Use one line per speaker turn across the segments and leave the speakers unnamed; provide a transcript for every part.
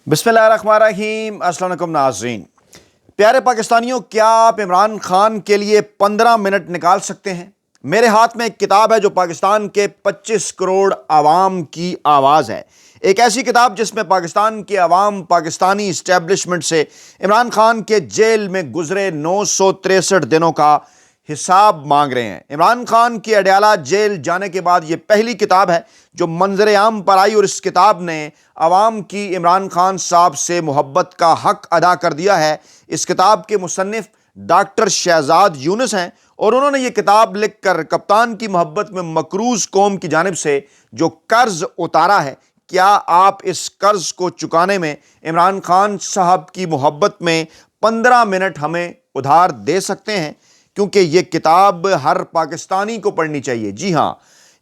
بسم اللہ الرحمن الرحیم۔ السلام علیکم ناظرین۔ پیارے پاکستانیوں، کیا آپ عمران خان کے لیے 15 منٹ نکال سکتے ہیں؟ میرے ہاتھ میں ایک کتاب ہے جو پاکستان کے 25 کروڑ عوام کی آواز ہے۔ ایک ایسی کتاب جس میں پاکستان کے عوام پاکستانی اسٹیبلشمنٹ سے عمران خان کے جیل میں گزرے 963 دنوں کا حساب مانگ رہے ہیں۔ عمران خان کی اڈیالہ جیل جانے کے بعد یہ پہلی کتاب ہے جو منظر عام پر آئی، اور اس کتاب نے عوام کی عمران خان صاحب سے محبت کا حق ادا کر دیا ہے۔ اس کتاب کے مصنف ڈاکٹر شہزاد یونس ہیں، اور انہوں نے یہ کتاب لکھ کر کپتان کی محبت میں مقروض قوم کی جانب سے جو قرض اتارا ہے، کیا آپ اس قرض کو چکانے میں عمران خان صاحب کی محبت میں 15 منٹ ہمیں ادھار دے سکتے ہیں؟ کیونکہ یہ کتاب ہر پاکستانی کو پڑھنی چاہیے۔ جی ہاں،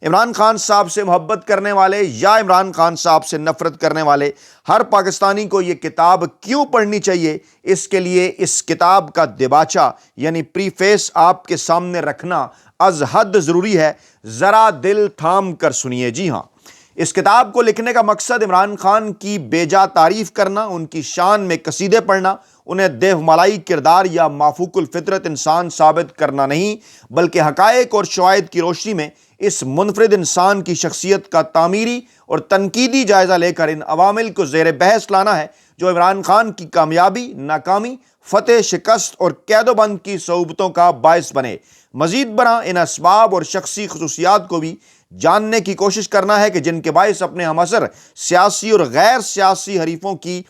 عمران خان صاحب سے محبت کرنے والے یا عمران خان صاحب سے نفرت کرنے والے ہر پاکستانی کو یہ کتاب کیوں پڑھنی چاہیے، اس کے لیے اس کتاب کا دیباچہ یعنی پریفیس آپ کے سامنے رکھنا از حد ضروری ہے۔ ذرا دل تھام کر سنیے۔ جی ہاں، اس کتاب کو لکھنے کا مقصد عمران خان کی بے جا تعریف کرنا، ان کی شان میں قصیدے پڑھنا، انہیں دیو ملائی کردار یا مافوق الفطرت انسان ثابت کرنا نہیں، بلکہ حقائق اور شواہد کی روشنی میں اس منفرد انسان کی شخصیت کا تعمیری اور تنقیدی جائزہ لے کر ان عوامل کو زیر بحث لانا ہے جو عمران خان کی کامیابی، ناکامی، فتح، شکست اور قید و بند کی صعوبتوں کا باعث بنے۔ مزید برآں ان اسباب اور شخصی خصوصیات کو بھی جاننے کی کوشش کرنا ہے کہ جن کے باعث اپنے ہم عصر سیاسی اور غیر سیاسی حریفوں کی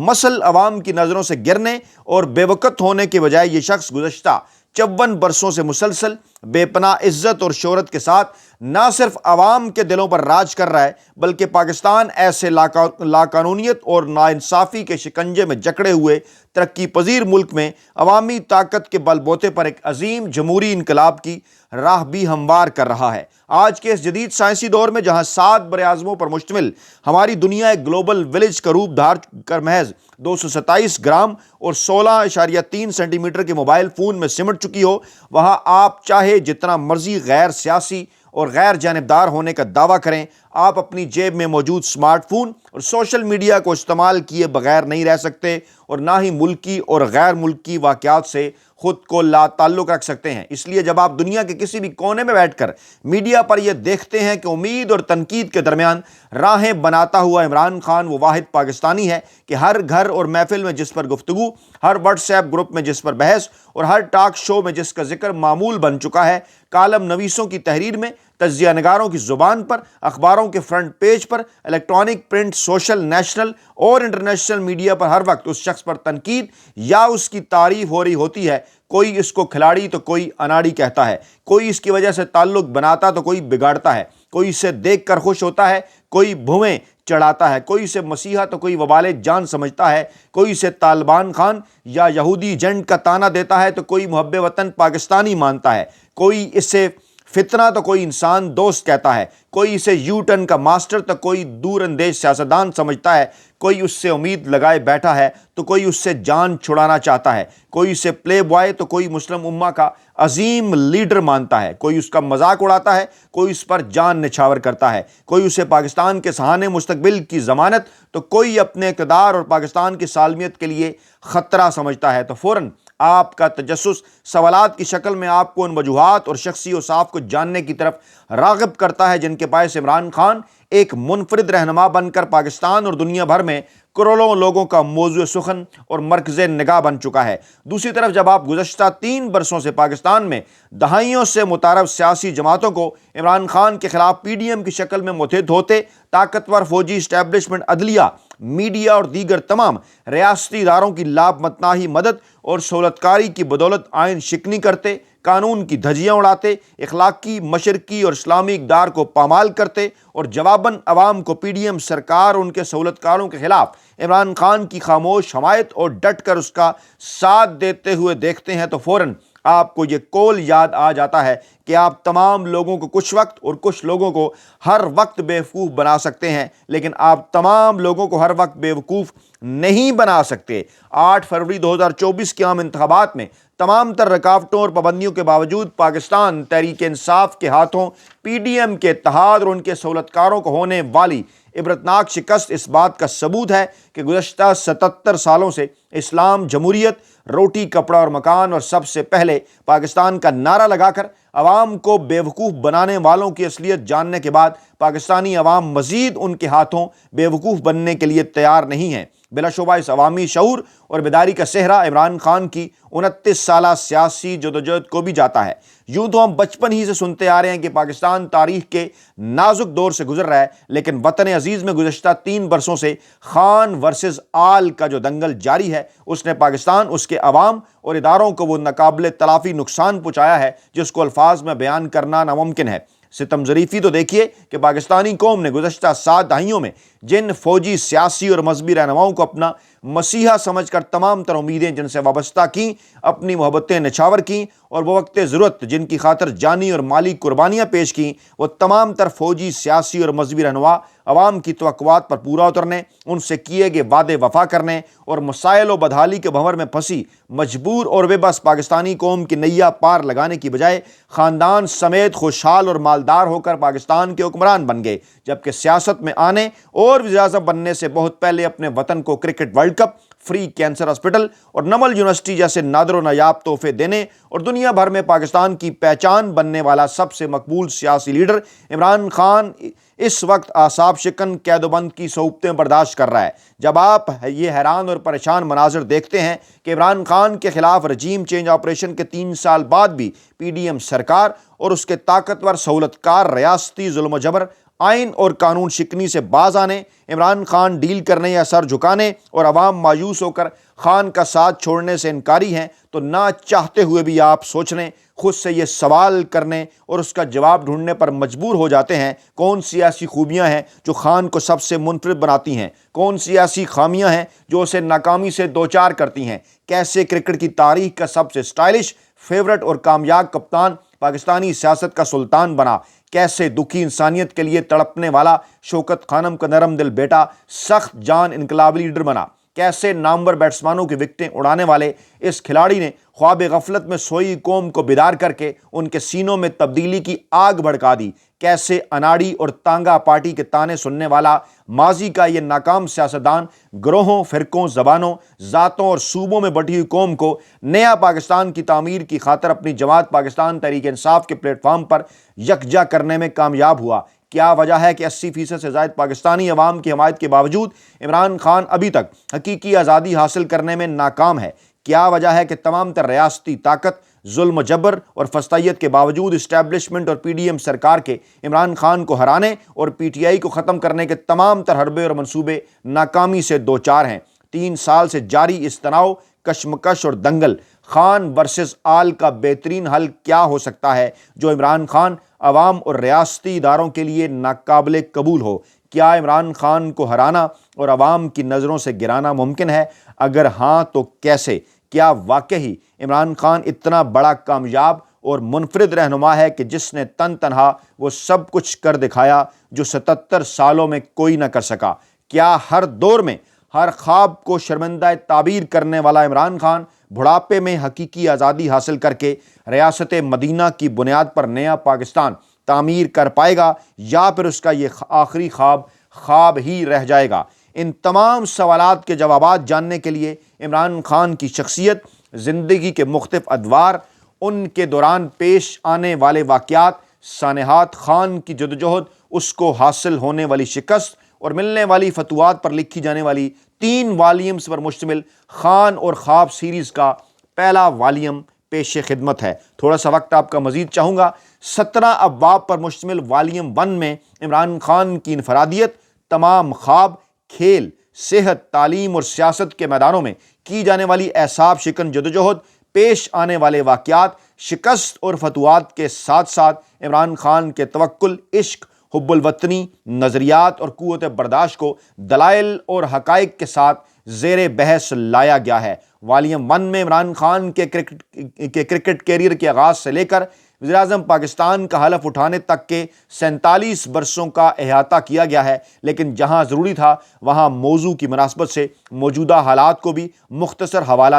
مسل عوام کی نظروں سے گرنے اور بے وقت ہونے کے بجائے یہ شخص گزشتہ 54 برسوں سے مسلسل بے پناہ عزت اور شہرت کے ساتھ نہ صرف عوام کے دلوں پر راج کر رہا ہے، بلکہ پاکستان ایسے لاقانونیت اور ناانصافی کے شکنجے میں جکڑے ہوئے ترقی پذیر ملک میں عوامی طاقت کے بل بوتے پر ایک عظیم جمہوری انقلاب کی راہ بھی ہموار کر رہا ہے۔ آج کے اس جدید سائنسی دور میں جہاں 7 براعظموں پر مشتمل ہماری دنیا ایک گلوبل ولیج کا روپ دھار کر محض 227 گرام اور 16.3 سینٹی میٹر کے موبائل فون میں سمٹ چکی ہو، وہاں آپ چاہے جتنا مرضی غیر سیاسی اور غیر جانبدار ہونے کا دعویٰ کریں، آپ اپنی جیب میں موجود سمارٹ فون اور سوشل میڈیا کو استعمال کیے بغیر نہیں رہ سکتے، اور نہ ہی ملکی اور غیر ملکی واقعات سے خود کو لا تعلق رکھ سکتے ہیں۔ اس لیے جب آپ دنیا کے کسی بھی کونے میں بیٹھ کر میڈیا پر یہ دیکھتے ہیں کہ امید اور تنقید کے درمیان راہیں بناتا ہوا عمران خان وہ واحد پاکستانی ہے کہ ہر گھر اور محفل میں جس پر گفتگو، ہر واٹس ایپ گروپ میں جس پر بحث اور ہر ٹاک شو میں جس کا ذکر معمول بن چکا ہے، کالم نویسوں کی تحریر میں، تجزیہ نگاروں کی زبان پر، اخباروں کے فرنٹ پیج پر، الیکٹرانک، پرنٹ، سوشل، نیشنل اور انٹرنیشنل میڈیا پر ہر وقت اس شخص پر تنقید یا اس کی تعریف ہو رہی ہوتی ہے۔ کوئی اس کو کھلاڑی تو کوئی اناڑی کہتا ہے، کوئی اس کی وجہ سے تعلق بناتا تو کوئی بگاڑتا ہے، کوئی اسے دیکھ کر خوش ہوتا ہے، کوئی بھویں چڑھاتا ہے، کوئی اسے مسیحا تو کوئی وبال جان سمجھتا ہے، کوئی اسے طالبان خان یا یہودی ایجنٹ کا طعنہ دیتا ہے تو کوئی محب وطن پاکستانی مانتا ہے، کوئی اسے فتنہ تو کوئی انسان دوست کہتا ہے، کوئی اسے یو ٹرن کا ماسٹر تو کوئی دور اندیش سیاستدان سمجھتا ہے، کوئی اس سے امید لگائے بیٹھا ہے تو کوئی اس سے جان چھڑانا چاہتا ہے، کوئی اسے پلے بوائے تو کوئی مسلم امہ کا عظیم لیڈر مانتا ہے، کوئی اس کا مذاق اڑاتا ہے، کوئی اس پر جان نچھاور کرتا ہے، کوئی اسے پاکستان کے صحانہ مستقبل کی ضمانت تو کوئی اپنے اقتدار اور پاکستان کی سالمیت کے لیے خطرہ سمجھتا ہے۔ تو فوراً آپ کا تجسس سوالات کی شکل میں آپ کو ان وجوہات اور شخصی اوصاف کو جاننے کی طرف راغب کرتا ہے جن کے باعث عمران خان ایک منفرد رہنما بن کر پاکستان اور دنیا بھر میں کروڑوں لوگوں کا موضوع سخن اور مرکز نگاہ بن چکا ہے۔ دوسری طرف جب آپ گزشتہ 3 برسوں سے پاکستان میں دہائیوں سے متعارف سیاسی جماعتوں کو عمران خان کے خلاف پی ڈی ایم کی شکل میں متحد ہوتے، طاقتور فوجی اسٹیبلشمنٹ، عدلیہ، میڈیا اور دیگر تمام ریاستی اداروں کی لامتناہی مدد اور سہولت کاری کی بدولت آئین شکنی کرتے، قانون کی دھجیاں اڑاتے، اخلاقی، مشرقی اور اسلامی اقدار کو پامال کرتے اور جواباً عوام کو پی ڈی ایم سرکار اور ان کے سہولت کاروں کے خلاف عمران خان کی خاموش حمایت اور ڈٹ کر اس کا ساتھ دیتے ہوئے دیکھتے ہیں، تو فوراً آپ کو یہ قول یاد آ جاتا ہے کہ آپ تمام لوگوں کو کچھ وقت اور کچھ لوگوں کو ہر وقت بیوقوف بنا سکتے ہیں، لیکن آپ تمام لوگوں کو ہر وقت بیوقوف نہیں بنا سکتے۔ 8 فروری 2024 کے عام انتخابات میں تمام تر رکاوٹوں اور پابندیوں کے باوجود پاکستان تحریک انصاف کے ہاتھوں پی ڈی ایم کے اتحاد اور ان کے سہولت کاروں کو ہونے والی عبرتناک شکست اس بات کا ثبوت ہے کہ گزشتہ 77 سالوں سے اسلام، جمہوریت، روٹی، کپڑا اور مکان اور سب سے پہلے پاکستان کا نعرہ لگا کر عوام کو بیوقوف بنانے والوں کی اصلیت جاننے کے بعد پاکستانی عوام مزید ان کے ہاتھوں بیوقوف بننے کے لیے تیار نہیں ہیں۔ بلا شبہ اس عوامی شعور اور بیداری کا صحرا عمران خان کی 29 سالہ سیاسی جدوجہد کو بھی جاتا ہے۔ یوں تو ہم بچپن ہی سے سنتے آ رہے ہیں کہ پاکستان تاریخ کے نازک دور سے گزر رہا ہے، لیکن وطن عزیز میں گزشتہ 3 برسوں سے خان ورسز آل کا جو دنگل جاری ہے، اس نے پاکستان، اس کے عوام اور اداروں کو وہ ناقابل تلافی نقصان پہنچایا ہے جس کو الفاظ میں بیان کرنا ناممکن ہے۔ ستم ظریفی تو دیکھیے کہ پاکستانی قوم نے گزشتہ 7 دہائیوں میں جن فوجی، سیاسی اور مذہبی رہنماؤں کو اپنا مسیحا سمجھ کر تمام تر امیدیں جن سے وابستہ کیں، اپنی محبتیں نچھاور کیں اور وہ وقت ضرورت جن کی خاطر جانی اور مالی قربانیاں پیش کیں، وہ تمام تر فوجی، سیاسی اور مذہبی رہنما عوام کی توقعات پر پورا اترنے، ان سے کیے گئے وعدے وفا کرنے اور مسائل و بدحالی کے بھنور میں پھنسی مجبور اور بے بس پاکستانی قوم کی نیا پار لگانے کی بجائے خاندان سمیت خوشحال اور مالدار ہو کر پاکستان کے حکمران بن گئے، جبکہ سیاست میں آنے اور وزیر اعظم بننے سے بہت پہلے اپنے وطن کو cricket world cup, free cancer hospital اور نمل یونیورسٹی جیسے نادر و نایاب تحفے دینے اور دنیا بھر میں پاکستان کی پہچان بننے والا سب سے مقبول سیاسی لیڈر عمران خان اس وقت اعصاب شکن قید و بند کی صعوبتیں برداشت کر رہا ہے۔ جب آپ یہ حیران اور پریشان مناظر دیکھتے ہیں کہ عمران خان کے خلاف رجیم چینج آپریشن کے 3 سال بعد بھی پی ڈی ایم سرکار اور اس کے طاقتور سہولت کار ریاستی ظلم و جبر، آئین اور قانون شکنی سے باز آنے، عمران خان ڈیل کرنے یا سر جھکانے اور عوام مایوس ہو کر خان کا ساتھ چھوڑنے سے انکاری ہیں، تو نہ چاہتے ہوئے بھی آپ سوچنے، خود سے یہ سوال کرنے اور اس کا جواب ڈھونڈنے پر مجبور ہو جاتے ہیں، کون سی ایسی خوبیاں ہیں جو خان کو سب سے منفرد بناتی ہیں، کون سی ایسی خامیاں ہیں جو اسے ناکامی سے دوچار کرتی ہیں، کیسے کرکٹ کی تاریخ کا سب سے سٹائلش، فیورٹ اور کامیاب کپتان پاکستانی سیاست کا سلطان بنا، کیسے دکھی انسانیت کے لیے تڑپنے والا شوکت خانم کا نرم دل بیٹا سخت جان انقلابی لیڈر بنا، کیسے نامور بیٹسمانوں کی وکٹیں اڑانے والے اس کھلاڑی نے خواب غفلت میں سوئی قوم کو بیدار کر کے ان کے سینوں میں تبدیلی کی آگ بھڑکا دی، کیسے اناڑی اور تانگا پارٹی کے تانے سننے والا ماضی کا یہ ناکام سیاستدان گروہوں، فرقوں، زبانوں، ذاتوں اور صوبوں میں بٹی ہوئی قوم کو نیا پاکستان کی تعمیر کی خاطر اپنی جماعت پاکستان تحریک انصاف کے پلیٹ فارم پر یکجا کرنے میں کامیاب ہوا۔ کیا وجہ ہے کہ 80% سے زائد پاکستانی عوام کی حمایت کے باوجود عمران خان ابھی تک حقیقی آزادی حاصل کرنے میں ناکام ہے؟ کیا وجہ ہے کہ تمام تر ریاستی طاقت، ظلم و جبر اور فسطائیت کے باوجود اسٹیبلشمنٹ اور پی ڈی ایم سرکار کے عمران خان کو ہرانے اور پی ٹی آئی کو ختم کرنے کے تمام تر حربے اور منصوبے ناکامی سے دوچار ہیں؟ 3 سال سے جاری اس تناؤ، کشمکش اور دنگل خان ورسز آل کا بہترین حل کیا ہو سکتا ہے جو عمران خان، عوام اور ریاستی اداروں کے لیے ناقابل قبول ہو؟ کیا عمران خان کو ہرانا اور عوام کی نظروں سے گرانا ممکن ہے؟ اگر ہاں تو کیسے؟ کیا واقعی عمران خان اتنا بڑا کامیاب اور منفرد رہنما ہے کہ جس نے تنہا وہ سب کچھ کر دکھایا جو 77 سالوں میں کوئی نہ کر سکا؟ کیا ہر دور میں ہر خواب کو شرمندہ تعبیر کرنے والا عمران خان بڑھاپے میں حقیقی آزادی حاصل کر کے ریاست مدینہ کی بنیاد پر نیا پاکستان تعمیر کر پائے گا، یا پھر اس کا یہ آخری خواب ہی رہ جائے گا؟ ان تمام سوالات کے جوابات جاننے کے لیے عمران خان کی شخصیت، زندگی کے مختلف ادوار، ان کے دوران پیش آنے والے واقعات، سانحات، خان کی جدوجہد، اس کو حاصل ہونے والی شکست اور ملنے والی فتوحات پر لکھی جانے والی 3 والیومز پر مشتمل خان اور خواب سیریز کا پہلا والیوم پیش خدمت ہے۔ تھوڑا سا وقت آپ کا مزید چاہوں گا۔ 17 ابواب پر مشتمل والیوم 1 میں عمران خان کی انفرادیت، تمام خواب، کھیل، صحت، تعلیم اور سیاست کے میدانوں میں کی جانے والی اعصاب شکن جدوجہد، پیش آنے والے واقعات، شکست اور فتوحات کے ساتھ ساتھ عمران خان کے توکل، عشق، حب الوطنی، نظریات اور قوت برداشت کو دلائل اور حقائق کے ساتھ زیر بحث لایا گیا ہے۔ والیوم 1 میں عمران خان کے کرکٹ کیریئر کے آغاز سے لے کر وزیر اعظم پاکستان کا حلف اٹھانے تک کے 47 برسوں کا احاطہ کیا گیا ہے، لیکن جہاں ضروری تھا وہاں موضوع کی مناسبت سے موجودہ حالات کو بھی مختصر حوالہ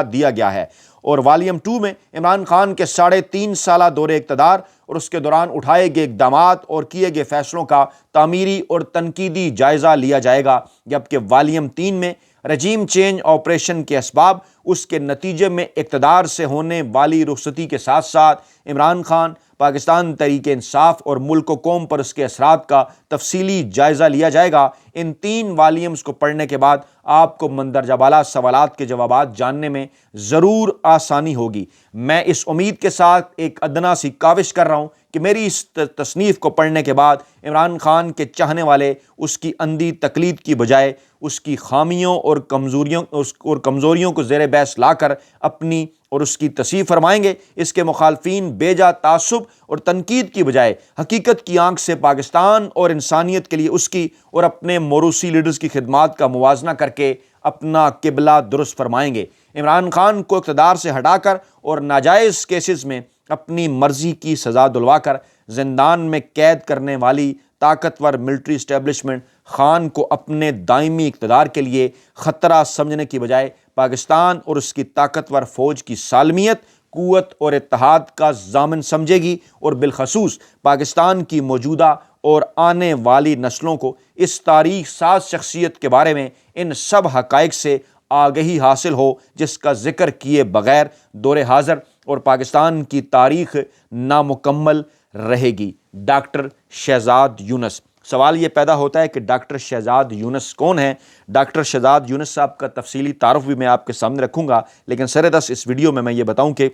دیا گیا ہے۔ اور والیوم 2 میں عمران خان کے 3.5 سالہ دور اقتدار اور اس کے دوران اٹھائے گئے اقدامات اور کیے گئے فیصلوں کا تعمیری اور تنقیدی جائزہ لیا جائے گا، جبکہ والیوم 3 میں رجیم چینج آپریشن کے اسباب، اس کے نتیجے میں اقتدار سے ہونے والی رخصتی کے ساتھ ساتھ عمران خان، پاکستان تحریک انصاف اور ملک و قوم پر اس کے اثرات کا تفصیلی جائزہ لیا جائے گا۔ ان 3 والیومز کو پڑھنے کے بعد آپ کو مندرجہ بالا سوالات کے جوابات جاننے میں ضرور آسانی ہوگی۔ میں اس امید کے ساتھ ایک ادنا سی کاوش کر رہا ہوں کہ میری اس تصنیف کو پڑھنے کے بعد عمران خان کے چاہنے والے اس کی اندھی تقلید کی بجائے اس کی خامیوں اور کمزوریوں کو زیر بحث لا کر اپنی اور اس کی تصحیح فرمائیں گے۔ اس کے مخالفین بے جا تعصب اور تنقید کی بجائے حقیقت کی آنکھ سے پاکستان اور انسانیت کے لیے اس کی اور اپنے موروثی لیڈرز کی خدمات کا موازنہ کر کے اپنا قبلہ درست فرمائیں گے۔ عمران خان کو اقتدار سے ہٹا کر اور ناجائز کیسز میں اپنی مرضی کی سزا دلوا کر زندان میں قید کرنے والی طاقتور ملٹری اسٹیبلشمنٹ خان کو اپنے دائمی اقتدار کے لیے خطرہ سمجھنے کی بجائے پاکستان اور اس کی طاقتور فوج کی سالمیت، قوت اور اتحاد کا ضامن سمجھے گی، اور بالخصوص پاکستان کی موجودہ اور آنے والی نسلوں کو اس تاریخ ساز شخصیت کے بارے میں ان سب حقائق سے آگہی حاصل ہو جس کا ذکر کیے بغیر دور حاضر اور پاکستان کی تاریخ نامکمل رہے گی۔ ڈاکٹر شہزاد یونس۔ سوال یہ پیدا ہوتا ہے کہ ڈاکٹر شہزاد یونس کون ہیں؟ ڈاکٹر شہزاد یونس صاحب کا تفصیلی تعارف بھی میں آپ کے سامنے رکھوں گا، لیکن سردست اس ویڈیو میں یہ بتاؤں کہ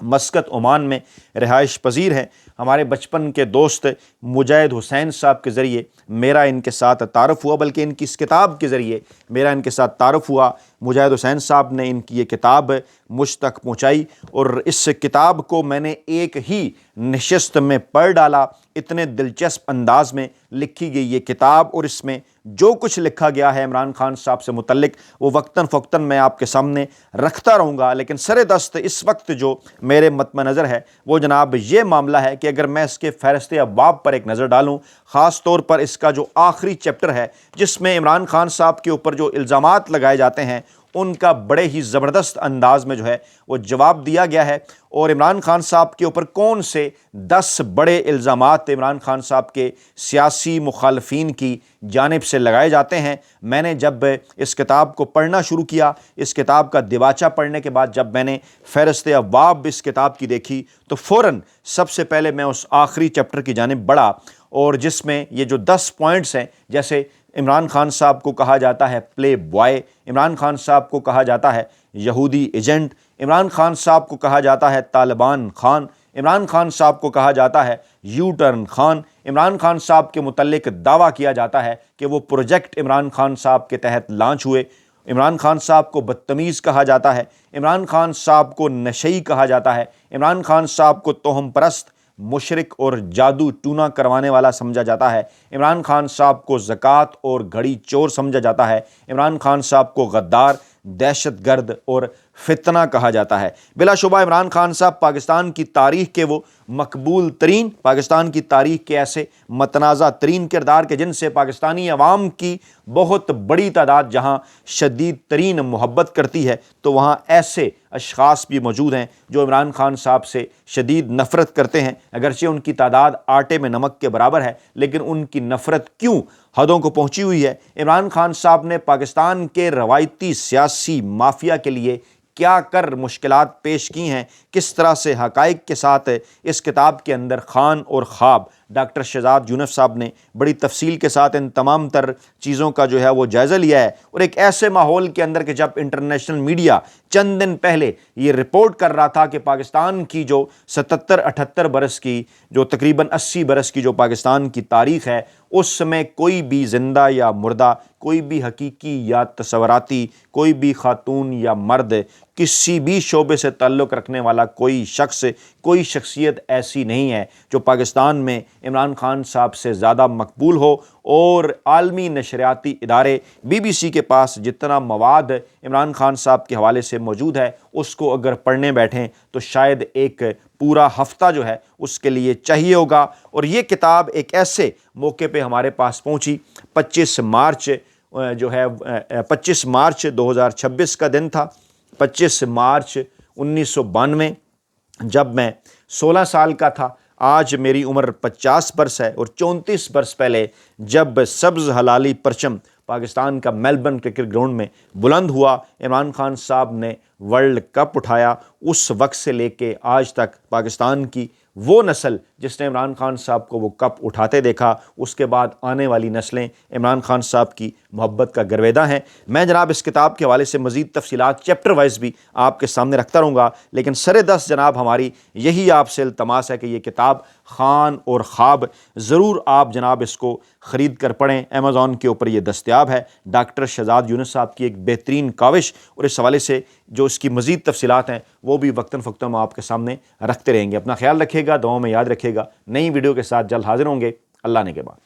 مسقط عمان میں رہائش پذیر ہیں۔ ہمارے بچپن کے دوست مجاہد حسین صاحب کے ذریعے میرا ان کے ساتھ تعارف ہوا، بلکہ ان کی اس کتاب کے ذریعے میرا ان کے ساتھ تعارف ہوا۔ مجاہد حسین صاحب نے ان کی یہ کتاب مجھ تک پہنچائی اور اس کتاب کو میں نے ایک ہی نشست میں پڑھ ڈالا۔ اتنے دلچسپ انداز میں لکھی گئی یہ کتاب، اور اس میں جو کچھ لکھا گیا ہے عمران خان صاحب سے متعلق وہ وقتاً فوقتاً میں آپ کے سامنے رکھتا رہوں گا، لیکن سر دست اس وقت جو میرے مد نظر ہے وہ جناب یہ معاملہ ہے کہ اگر میں اس کے فہرست ابواب پر ایک نظر ڈالوں، خاص طور پر اس کا جو آخری چیپٹر ہے جس میں عمران خان صاحب کے اوپر جو الزامات لگائے جاتے ہیں ان کا بڑے ہی زبردست انداز میں جو ہے وہ جواب دیا گیا ہے، اور عمران خان صاحب کے اوپر کون سے 10 بڑے الزامات عمران خان صاحب کے سیاسی مخالفین کی جانب سے لگائے جاتے ہیں۔ میں نے جب اس کتاب کو پڑھنا شروع کیا، اس کتاب کا دیباچہ پڑھنے کے بعد جب میں نے فہرست ابواب اس کتاب کی دیکھی تو فوراً سب سے پہلے میں اس آخری چیپٹر کی جانب بڑھا، اور جس میں یہ جو 10 پوائنٹس ہیں، جیسے عمران خان صاحب کو کہا جاتا ہے پلے بوائے، عمران خان صاحب کو کہا جاتا ہے یہودی ایجنٹ، عمران خان صاحب کو کہا جاتا ہے طالبان خان، عمران خان صاحب کو کہا جاتا ہے یو ٹرن خان، عمران خان صاحب کے متعلق دعویٰ کیا جاتا ہے کہ وہ پروجیکٹ عمران خان صاحب کے تحت لانچ ہوئے، عمران خان صاحب کو بدتمیز کہا جاتا ہے، عمران خان صاحب کو نشئی کہا جاتا ہے، عمران خان صاحب کو توہم پرست، مشرک اور جادو ٹونا کروانے والا سمجھا جاتا ہے، عمران خان صاحب کو زکوٰۃ اور گھڑی چور سمجھا جاتا ہے، عمران خان صاحب کو غدار، دہشت گرد اور فتنہ کہا جاتا ہے۔ بلا شبہ عمران خان صاحب پاکستان کی تاریخ کے وہ مقبول ترین، پاکستان کی تاریخ کے ایسے متنازع ترین کردار کے جن سے پاکستانی عوام کی بہت بڑی تعداد جہاں شدید ترین محبت کرتی ہے تو وہاں ایسے اشخاص بھی موجود ہیں جو عمران خان صاحب سے شدید نفرت کرتے ہیں، اگرچہ ان کی تعداد آٹے میں نمک کے برابر ہے، لیکن ان کی نفرت کیوں حدوں کو پہنچی ہوئی ہے؟ عمران خان صاحب نے پاکستان کے روایتی سیاسی مافیا کے لیے کیا کر مشکلات پیش کی ہیں، کس طرح سے حقائق کے ساتھ اس کتاب کے اندر خان اور خواب ڈاکٹر شہزاد یونس صاحب نے بڑی تفصیل کے ساتھ ان تمام تر چیزوں کا جو ہے وہ جائزہ لیا ہے، اور ایک ایسے ماحول کے اندر کہ جب انٹرنیشنل میڈیا چند دن پہلے یہ رپورٹ کر رہا تھا کہ پاکستان کی جو 77-78 برس کی جو تقریباً 80 برس کی جو پاکستان کی تاریخ ہے اس میں کوئی بھی زندہ یا مردہ، کوئی بھی حقیقی یا تصوراتی، کوئی بھی خاتون یا مرد، کسی بھی شعبے سے تعلق رکھنے والا کوئی شخص، کوئی شخصیت ایسی نہیں ہے جو پاکستان میں عمران خان صاحب سے زیادہ مقبول ہو، اور عالمی نشریاتی ادارے BBC کے پاس جتنا مواد عمران خان صاحب کے حوالے سے موجود ہے اس کو اگر پڑھنے بیٹھیں تو شاید ایک پورا ہفتہ جو ہے اس کے لیے چاہیے ہوگا۔ اور یہ کتاب ایک ایسے موقع پہ ہمارے پاس پہنچی، 25 مارچ 2026 کا دن تھا، 25 مارچ 1992، جب میں 16 سال کا تھا۔ آج میری عمر 50 برس ہے اور 34 برس پہلے جب سبز ہلالی پرچم پاکستان کا میلبرن کرکٹ گراؤنڈ میں بلند ہوا، عمران خان صاحب نے ورلڈ کپ اٹھایا، اس وقت سے لے کے آج تک پاکستان کی وہ نسل جس نے عمران خان صاحب کو وہ کپ اٹھاتے دیکھا، اس کے بعد آنے والی نسلیں عمران خان صاحب کی محبت کا گرویدہ ہیں۔ میں جناب اس کتاب کے حوالے سے مزید تفصیلات چیپٹر وائز بھی آپ کے سامنے رکھتا رہوں گا، لیکن سر دست جناب ہماری یہی آپ سے التماس ہے کہ یہ کتاب خان اور خواب ضرور آپ جناب اس کو خرید کر پڑھیں۔ امیزون کے اوپر یہ دستیاب ہے۔ ڈاکٹر شہزاد یونس صاحب کی ایک بہترین کاوش، اور اس حوالے سے جو اس کی مزید تفصیلات ہیں وہ بھی وقتاً فوقتاً ہم آپ کے سامنے رکھتے رہیں گے۔ اپنا خیال رکھیے گا، دعاؤں میں یاد رکھیے گا۔ نئی ویڈیو کے ساتھ جلد حاضر ہوں گے۔ اللہ نے کے بعد۔